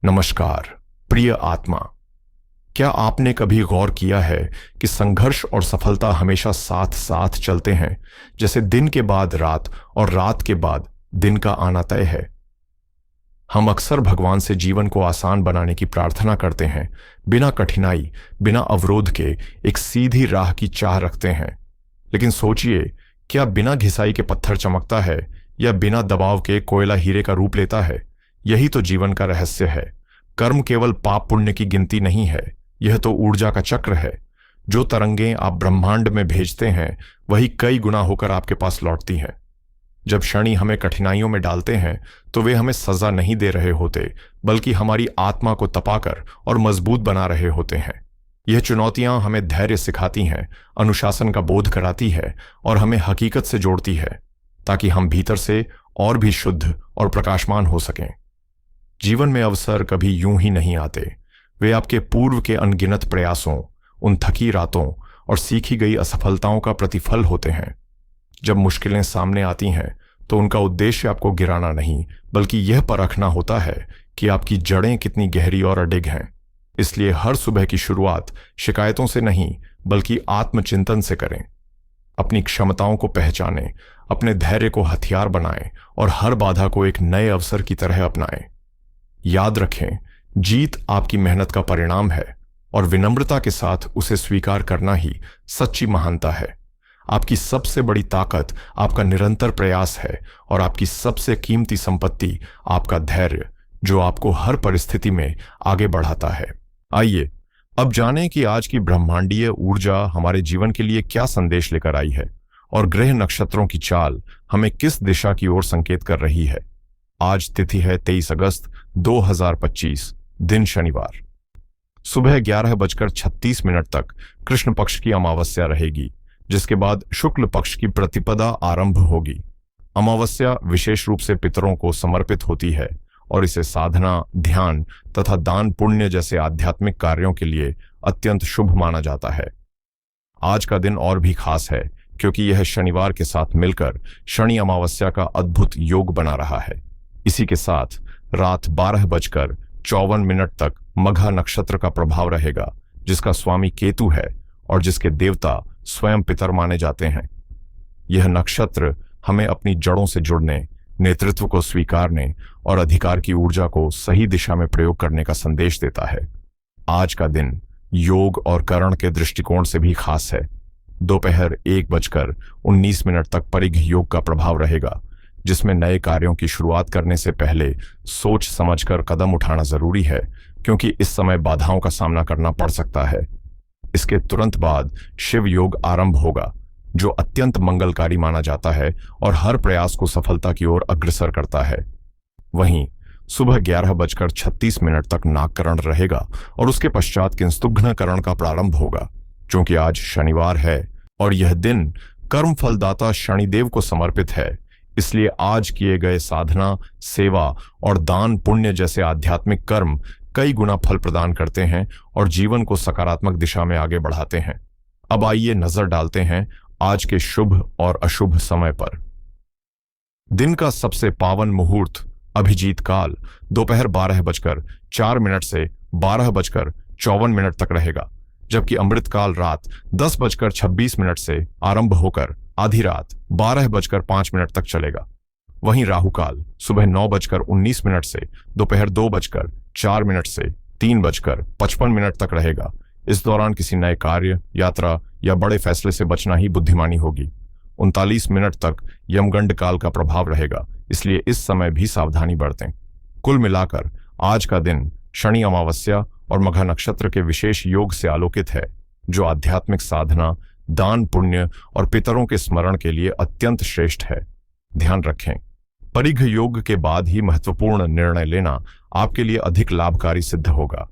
नमस्कार प्रिय आत्मा। क्या आपने कभी गौर किया है कि संघर्ष और सफलता हमेशा साथ साथ चलते हैं, जैसे दिन के बाद रात और रात के बाद दिन का आना तय है। हम अक्सर भगवान से जीवन को आसान बनाने की प्रार्थना करते हैं, बिना कठिनाई, बिना अवरोध के एक सीधी राह की चाह रखते हैं। लेकिन सोचिए, क्या बिना घिसाई के पत्थर चमकता है या बिना दबाव के कोयला हीरे का रूप लेता है? यही तो जीवन का रहस्य है। कर्म केवल पाप पुण्य की गिनती नहीं है, यह तो ऊर्जा का चक्र है। जो तरंगें आप ब्रह्मांड में भेजते हैं वही कई गुना होकर आपके पास लौटती हैं। जब शनि हमें कठिनाइयों में डालते हैं तो वे हमें सजा नहीं दे रहे होते, बल्कि हमारी आत्मा को तपाकर और मजबूत बना रहे होते हैं। यह चुनौतियां हमें धैर्य सिखाती हैं, अनुशासन का बोध कराती है और हमें हकीकत से जोड़ती है, ताकि हम भीतर से और भी शुद्ध और प्रकाशमान हो सकें। जीवन में अवसर कभी यूं ही नहीं आते, वे आपके पूर्व के अनगिनत प्रयासों, उन थकी रातों और सीखी गई असफलताओं का प्रतिफल होते हैं। जब मुश्किलें सामने आती हैं तो उनका उद्देश्य आपको गिराना नहीं, बल्कि यह परखना होता है कि आपकी जड़ें कितनी गहरी और अडिग हैं। इसलिए हर सुबह की शुरुआत शिकायतों से नहीं, बल्कि आत्मचिंतन से करें। अपनी क्षमताओं को पहचानें, अपने धैर्य को हथियार बनाएं और हर बाधा को एक नए अवसर की तरह अपनाएं। याद रखें, जीत आपकी मेहनत का परिणाम है और विनम्रता के साथ उसे स्वीकार करना ही सच्ची महानता है। आपकी सबसे बड़ी ताकत आपका निरंतर प्रयास है और आपकी सबसे कीमती संपत्ति आपका धैर्य, जो आपको हर परिस्थिति में आगे बढ़ाता है। आइए अब जानें कि आज की ब्रह्मांडीय ऊर्जा हमारे जीवन के लिए क्या संदेश लेकर आई है और ग्रह नक्षत्रों की चाल हमें किस दिशा की ओर संकेत कर रही है। आज तिथि है 23 अगस्त 2025, दिन शनिवार। सुबह 11:36 तक कृष्ण पक्ष की अमावस्या रहेगी, जिसके बाद शुक्ल पक्ष की प्रतिपदा आरंभ होगी। अमावस्या विशेष रूप से पितरों को समर्पित होती है और इसे साधना, ध्यान तथा दान पुण्य जैसे आध्यात्मिक कार्यों के लिए अत्यंत शुभ माना जाता है। आज का दिन और भी खास है क्योंकि यह शनिवार के साथ मिलकर शनि अमावस्या का अद्भुत योग बना रहा है। इसी के साथ रात 12:54 तक मघा नक्षत्र का प्रभाव रहेगा, जिसका स्वामी केतु है और जिसके देवता स्वयं पितर माने जाते हैं। यह नक्षत्र हमें अपनी जड़ों से जुड़ने, नेतृत्व को स्वीकारने और अधिकार की ऊर्जा को सही दिशा में प्रयोग करने का संदेश देता है। आज का दिन योग और करण के दृष्टिकोण से भी खास है। दोपहर 1:19 तक परिघ योग का प्रभाव रहेगा, जिसमें नए कार्यों की शुरुआत करने से पहले सोच समझकर कदम उठाना जरूरी है, क्योंकि इस समय बाधाओं का सामना करना पड़ सकता है। इसके तुरंत बाद शिव योग आरंभ होगा, जो अत्यंत मंगलकारी माना जाता है और हर प्रयास को सफलता की ओर अग्रसर करता है। वहीं सुबह 11:36 तक नागकरण रहेगा और उसके पश्चात किंसुघ्नकरण का प्रारंभ होगा। क्योंकि आज शनिवार है और यह दिन कर्म फलदाता शनिदेव को समर्पित है, इसलिए आज किए गए साधना, सेवा और दान पुण्य जैसे आध्यात्मिक कर्म कई गुना फल प्रदान करते हैं और जीवन को सकारात्मक दिशा में आगे बढ़ाते हैं। अब आइए नजर डालते हैं आज के शुभ और अशुभ समय पर। दिन का सबसे पावन मुहूर्त अभिजीत काल दोपहर 12:04 से 12:54 तक रहेगा, जबकि अमृत काल रात 10:26 से आरंभ होकर आधी रात 12:05 तक चलेगा। वहीं राहु काल सुबह 9:19 से दोपहर 2:04 से 3:55 तक रहेगा। इस दौरान किसी नए कार्य, यात्रा या बड़े फैसले से बचना ही बुद्धिमानी होगी। 39 मिनट तक यमगंड काल का प्रभाव रहेगा, इसलिए इस समय भी सावधानी बरतें। कुल मिलाकर आज का दिन शनि अमावस्या और मघा नक्षत्र के विशेष योग से आलोकित है, जो आध्यात्मिक साधना, दान पुण्य और पितरों के स्मरण के लिए अत्यंत श्रेष्ठ है। ध्यान रखें, परिघ योग के बाद ही महत्वपूर्ण निर्णय लेना आपके लिए अधिक लाभकारी सिद्ध होगा।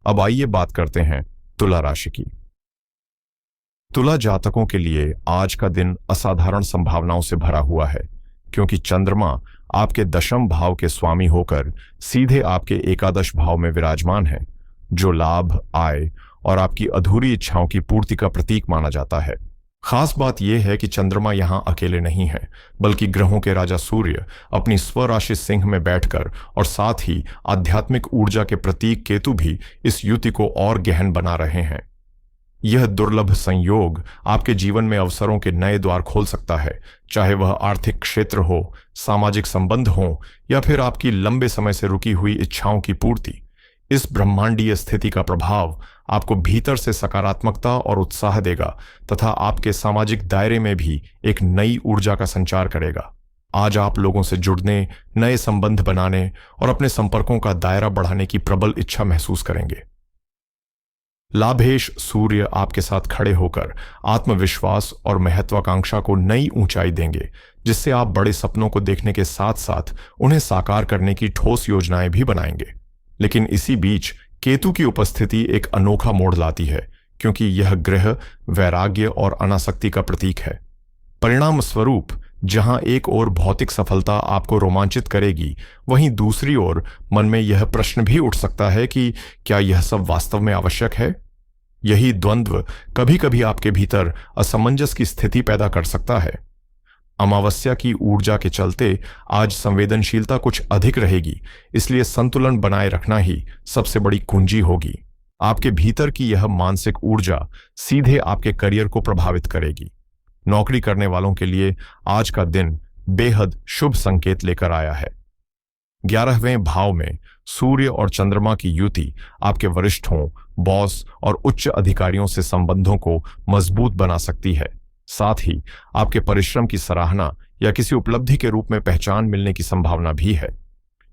अब आइए बात करते हैं तुला राशि की। तुला जातकों के लिए आज का दिन असाधारण संभावनाओं से भरा हुआ है, क्योंकि चंद्रमा आपके दशम भाव के स्वामी होकर सीधे आपके एकादश भाव में विराजमान है, जो लाभ, आय और आपकी अधूरी इच्छाओं की पूर्ति का प्रतीक माना जाता है। खास बात यह है कि चंद्रमा यहां अकेले नहीं है, बल्कि ग्रहों के राजा सूर्य अपनी स्वराशि सिंह में बैठकर और साथ ही आध्यात्मिक ऊर्जा के प्रतीक केतु भी इस युति को और गहन बना रहे हैं। यह दुर्लभ संयोग आपके जीवन में अवसरों के नए द्वार खोल सकता है, चाहे वह आर्थिक क्षेत्र हो, सामाजिक संबंध हो या फिर आपकी लंबे समय से रुकी हुई इच्छाओं की पूर्ति। इस ब्रह्मांडीय स्थिति का प्रभाव आपको भीतर से सकारात्मकता और उत्साह देगा तथा आपके सामाजिक दायरे में भी एक नई ऊर्जा का संचार करेगा। आज आप लोगों से जुड़ने, नए संबंध बनाने और अपने संपर्कों का दायरा बढ़ाने की प्रबल इच्छा महसूस करेंगे। लाभेश सूर्य आपके साथ खड़े होकर आत्मविश्वास और महत्वाकांक्षा को नई ऊंचाई देंगे, जिससे आप बड़े सपनों को देखने के साथ साथ उन्हें साकार करने की ठोस योजनाएं भी बनाएंगे। लेकिन इसी बीच केतु की उपस्थिति एक अनोखा मोड़ लाती है, क्योंकि यह ग्रह वैराग्य और अनासक्ति का प्रतीक है। परिणाम स्वरूप जहां एक ओर भौतिक सफलता आपको रोमांचित करेगी, वहीं दूसरी ओर मन में यह प्रश्न भी उठ सकता है कि क्या यह सब वास्तव में आवश्यक है। यही द्वंद्व कभी कभी आपके भीतर असमंजस की स्थिति पैदा कर सकता है। अमावस्या की ऊर्जा के चलते आज संवेदनशीलता कुछ अधिक रहेगी, इसलिए संतुलन बनाए रखना ही सबसे बड़ी कुंजी होगी। आपके भीतर की यह मानसिक ऊर्जा सीधे आपके करियर को प्रभावित करेगी। नौकरी करने वालों के लिए आज का दिन बेहद शुभ संकेत लेकर आया है। 11वें भाव में सूर्य और चंद्रमा की युति आपके वरिष्ठों, बॉस और उच्च अधिकारियों से संबंधों को मजबूत बना सकती है। साथ ही आपके परिश्रम की सराहना या किसी उपलब्धि के रूप में पहचान मिलने की संभावना भी है।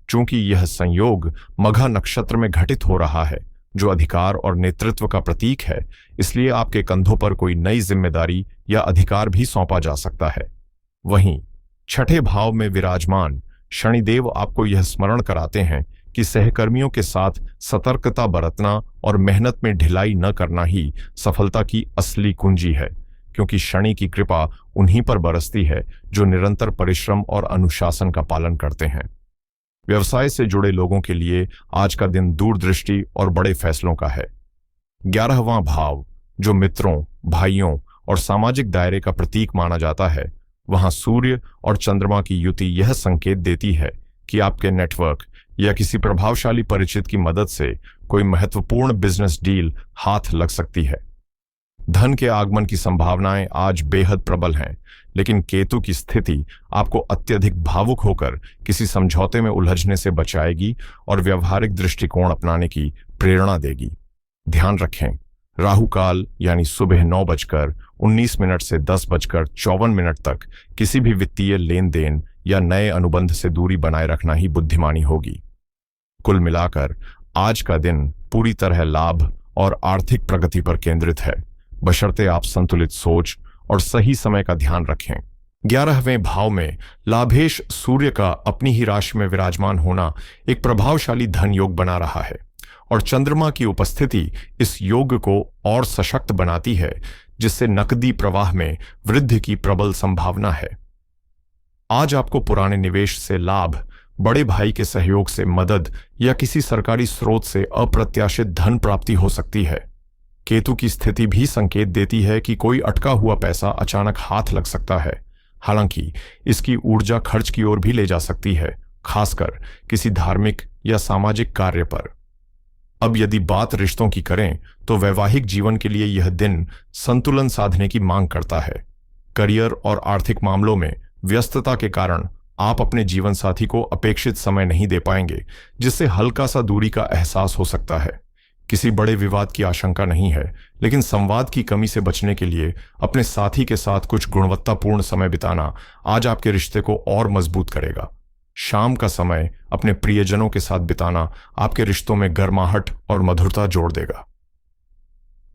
चूंकि यह संयोग मघा नक्षत्र में घटित हो रहा है, जो अधिकार और नेतृत्व का प्रतीक है, इसलिए आपके कंधों पर कोई नई जिम्मेदारी या अधिकार भी सौंपा जा सकता है। वहीं 6ठे भाव में विराजमान शनिदेव आपको यह स्मरण कराते हैं कि सहकर्मियों के साथ सतर्कता बरतना और मेहनत में ढिलाई न करना ही सफलता की असली कुंजी है, क्योंकि शनि की कृपा उन्हीं पर बरसती है जो निरंतर परिश्रम और अनुशासन का पालन करते हैं। व्यवसाय से जुड़े लोगों के लिए आज का दिन दूरदृष्टि और बड़े फैसलों का है। 11वां भाव, जो मित्रों, भाइयों और सामाजिक दायरे का प्रतीक माना जाता है, वहां सूर्य और चंद्रमा की युति यह संकेत देती है कि आपके नेटवर्क या किसी प्रभावशाली परिचित की मदद से कोई महत्वपूर्ण बिजनेस डील हाथ लग सकती है। धन के आगमन की संभावनाएं आज बेहद प्रबल हैं, लेकिन केतु की स्थिति आपको अत्यधिक भावुक होकर किसी समझौते में उलझने से बचाएगी और व्यवहारिक दृष्टिकोण अपनाने की प्रेरणा देगी। ध्यान रखें, राहु काल यानी सुबह 9:19 से 10:54 तक किसी भी वित्तीय लेन देन या नए अनुबंध से दूरी बनाए रखना ही बुद्धिमानी होगी। कुल मिलाकर आज का दिन पूरी तरह लाभ और आर्थिक प्रगति पर केंद्रित है, बशर्ते आप संतुलित सोच और सही समय का ध्यान रखें। 11वें भाव में लाभेश सूर्य का अपनी ही राशि में विराजमान होना एक प्रभावशाली धन योग बना रहा है और चंद्रमा की उपस्थिति इस योग को और सशक्त बनाती है, जिससे नकदी प्रवाह में वृद्धि की प्रबल संभावना है। आज आपको पुराने निवेश से लाभ, बड़े भाई के सहयोग से मदद या किसी सरकारी स्रोत से अप्रत्याशित धन प्राप्ति हो सकती है। केतु की स्थिति भी संकेत देती है कि कोई अटका हुआ पैसा अचानक हाथ लग सकता है। हालांकि इसकी ऊर्जा खर्च की ओर भी ले जा सकती है, खासकर किसी धार्मिक या सामाजिक कार्य पर। अब यदि बात रिश्तों की करें तो वैवाहिक जीवन के लिए यह दिन संतुलन साधने की मांग करता है। करियर और आर्थिक मामलों में व्यस्तता के कारण आप अपने जीवन साथी को अपेक्षित समय नहीं दे पाएंगे, जिससे हल्का सा दूरी का एहसास हो सकता है। किसी बड़े विवाद की आशंका नहीं है, लेकिन संवाद की कमी से बचने के लिए अपने साथी के साथ कुछ गुणवत्तापूर्ण समय बिताना आज आपके रिश्ते को और मजबूत करेगा। शाम का समय अपने प्रियजनों के साथ बिताना आपके रिश्तों में गर्माहट और मधुरता जोड़ देगा।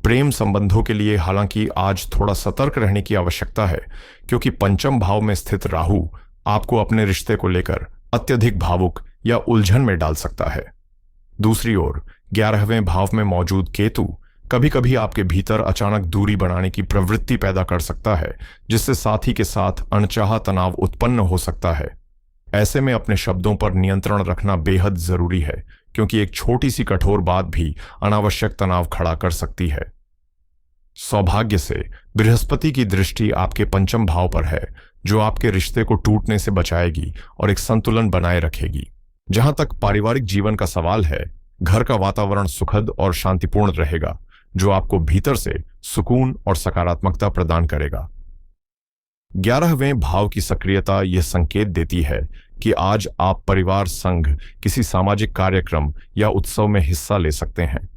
प्रेम संबंधों के लिए हालांकि आज थोड़ा सतर्क रहने की आवश्यकता है, क्योंकि पंचम भाव में स्थित राहु आपको अपने रिश्ते को लेकर अत्यधिक भावुक या उलझन में डाल सकता है। दूसरी ओर 11वें भाव में मौजूद केतु कभी कभी आपके भीतर अचानक दूरी बनाने की प्रवृत्ति पैदा कर सकता है, जिससे साथी के साथ अनचाहा तनाव उत्पन्न हो सकता है। ऐसे में अपने शब्दों पर नियंत्रण रखना बेहद जरूरी है, क्योंकि एक छोटी सी कठोर बात भी अनावश्यक तनाव खड़ा कर सकती है। सौभाग्य से बृहस्पति की दृष्टि आपके पंचम भाव पर है, जो आपके रिश्ते को टूटने से बचाएगी और एक संतुलन बनाए रखेगी। जहां तक पारिवारिक जीवन का सवाल है, घर का वातावरण सुखद और शांतिपूर्ण रहेगा, जो आपको भीतर से सुकून और सकारात्मकता प्रदान करेगा। 11वें भाव की सक्रियता यह संकेत देती है कि आज आप परिवार संघ, किसी सामाजिक कार्यक्रम या उत्सव में हिस्सा ले सकते हैं।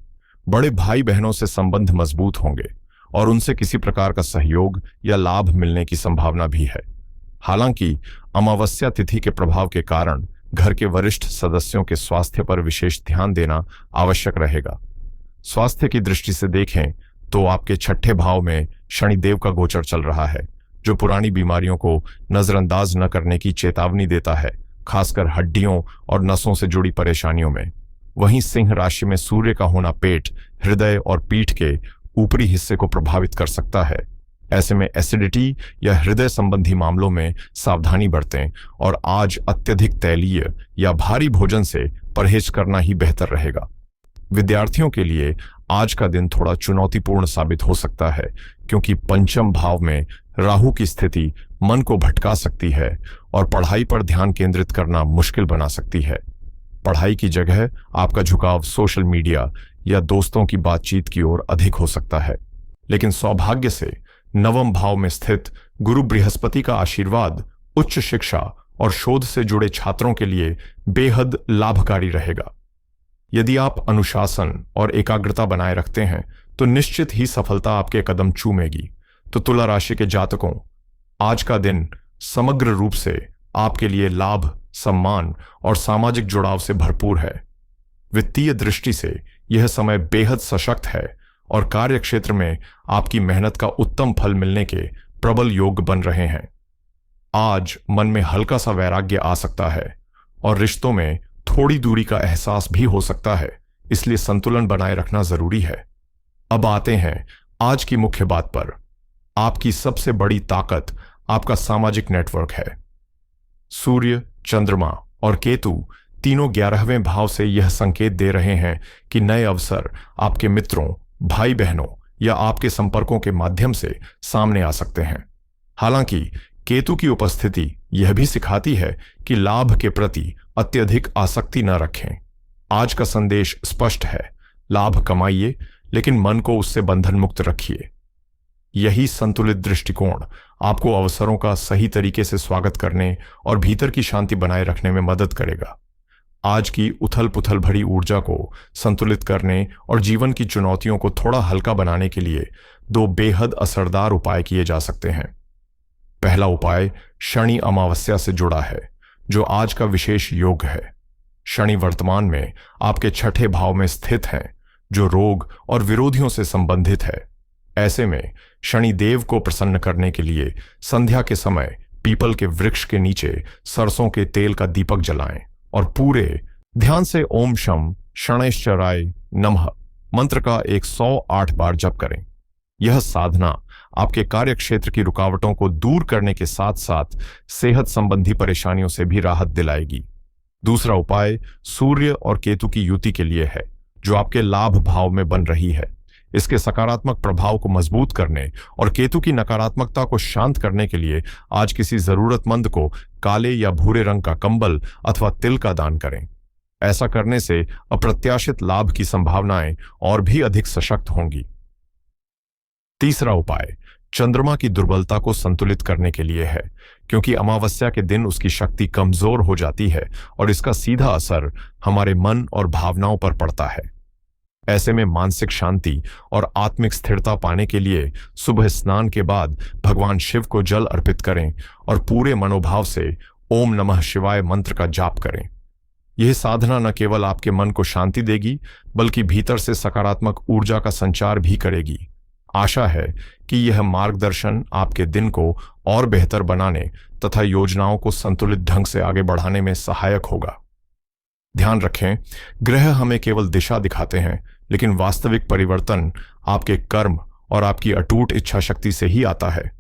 बड़े भाई बहनों से संबंध मजबूत होंगे और उनसे किसी प्रकार का सहयोग या लाभ मिलने की संभावना भी है। हालांकि अमावस्या तिथि के प्रभाव के कारण घर के वरिष्ठ सदस्यों के स्वास्थ्य पर विशेष ध्यान देना आवश्यक रहेगा। स्वास्थ्य की दृष्टि से देखें तो आपके छठे भाव में शनिदेव का गोचर चल रहा है, जो पुरानी बीमारियों को नजरअंदाज न करने की चेतावनी देता है, खासकर हड्डियों और नसों से जुड़ी परेशानियों में। वहीं सिंह राशि में सूर्य का होना पेट, हृदय और पीठ के ऊपरी हिस्से को प्रभावित कर सकता है। ऐसे में एसिडिटी या हृदय संबंधी मामलों में सावधानी बरतें और आज अत्यधिक तैलीय या भारी भोजन से परहेज करना ही बेहतर रहेगा। विद्यार्थियों के लिए आज का दिन थोड़ा चुनौतीपूर्ण साबित हो सकता है, क्योंकि पंचम भाव में राहु की स्थिति मन को भटका सकती है और पढ़ाई पर ध्यान केंद्रित करना मुश्किल बना सकती है। पढ़ाई की जगह आपका झुकाव सोशल मीडिया या दोस्तों की बातचीत की ओर अधिक हो सकता है। लेकिन सौभाग्य से नवम भाव में स्थित गुरु बृहस्पति का आशीर्वाद उच्च शिक्षा और शोध से जुड़े छात्रों के लिए बेहद लाभकारी रहेगा। यदि आप अनुशासन और एकाग्रता बनाए रखते हैं तो निश्चित ही सफलता आपके कदम चूमेगी। तो तुला राशि के जातकों, आज का दिन समग्र रूप से आपके लिए लाभ, सम्मान और सामाजिक जुड़ाव से भरपूर है। वित्तीय दृष्टि से यह समय बेहद सशक्त है और कार्यक्षेत्र में आपकी मेहनत का उत्तम फल मिलने के प्रबल योग बन रहे हैं। आज मन में हल्का सा वैराग्य आ सकता है और रिश्तों में थोड़ी दूरी का एहसास भी हो सकता है, इसलिए संतुलन बनाए रखना जरूरी है। अब आते हैं आज की मुख्य बात पर। आपकी सबसे बड़ी ताकत आपका सामाजिक नेटवर्क है। सूर्य, चंद्रमा और केतु तीनों 11वें भाव से यह संकेत दे रहे हैं कि नए अवसर आपके मित्रों, भाई बहनों या आपके संपर्कों के माध्यम से सामने आ सकते हैं। हालांकि केतु की उपस्थिति यह भी सिखाती है कि लाभ के प्रति अत्यधिक आसक्ति न रखें। आज का संदेश स्पष्ट है, लाभ कमाइए लेकिन मन को उससे बंधन मुक्त रखिए। यही संतुलित दृष्टिकोण आपको अवसरों का सही तरीके से स्वागत करने और भीतर की शांति बनाए रखने में मदद करेगा। आज की उथल पुथल भरी ऊर्जा को संतुलित करने और जीवन की चुनौतियों को थोड़ा हल्का बनाने के लिए 2 बेहद असरदार उपाय किए जा सकते हैं। पहला उपाय शनि अमावस्या से जुड़ा है, जो आज का विशेष योग है। शनि वर्तमान में आपके छठे भाव में स्थित हैं, जो रोग और विरोधियों से संबंधित है। ऐसे में शनि देव को प्रसन्न करने के लिए संध्या के समय पीपल के वृक्ष के नीचे सरसों के तेल का दीपक जलाएं और पूरे ध्यान से ओम शम शनैश्चराय नमः मंत्र का 108 बार जप करें। यह साधना आपके कार्यक्षेत्र की रुकावटों को दूर करने के साथ साथ सेहत संबंधी परेशानियों से भी राहत दिलाएगी। दूसरा उपाय सूर्य और केतु की युति के लिए है, जो आपके लाभ भाव में बन रही है। इसके सकारात्मक प्रभाव को मजबूत करने और केतु की नकारात्मकता को शांत करने के लिए आज किसी जरूरतमंद को काले या भूरे रंग का कंबल अथवा तिल का दान करें। ऐसा करने से अप्रत्याशित लाभ की संभावनाएं और भी अधिक सशक्त होंगी। तीसरा उपाय चंद्रमा की दुर्बलता को संतुलित करने के लिए है, क्योंकि अमावस्या के दिन उसकी शक्ति कमजोर हो जाती है और इसका सीधा असर हमारे मन और भावनाओं पर पड़ता है। ऐसे में मानसिक शांति और आत्मिक स्थिरता पाने के लिए सुबह स्नान के बाद भगवान शिव को जल अर्पित करें और पूरे मनोभाव से ओम नमः शिवाय मंत्र का जाप करें। यह साधना न केवल आपके मन को शांति देगी, बल्कि भीतर से सकारात्मक ऊर्जा का संचार भी करेगी। आशा है कि यह मार्गदर्शन आपके दिन को और बेहतर बनाने तथा योजनाओं को संतुलित ढंग से आगे बढ़ाने में सहायक होगा। ध्यान रखें, ग्रह हमें केवल दिशा दिखाते हैं, लेकिन वास्तविक परिवर्तन आपके कर्म और आपकी अटूट इच्छा शक्ति से ही आता है।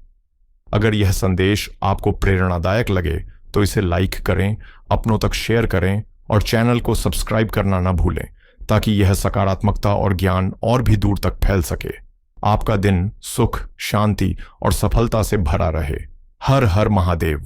अगर यह संदेश आपको प्रेरणादायक लगे तो इसे लाइक करें, अपनों तक शेयर करें और चैनल को सब्सक्राइब करना न भूलें, ताकि यह सकारात्मकता और ज्ञान और भी दूर तक फैल सके। आपका दिन सुख, शांति और सफलता से भरा रहे। हर हर महादेव।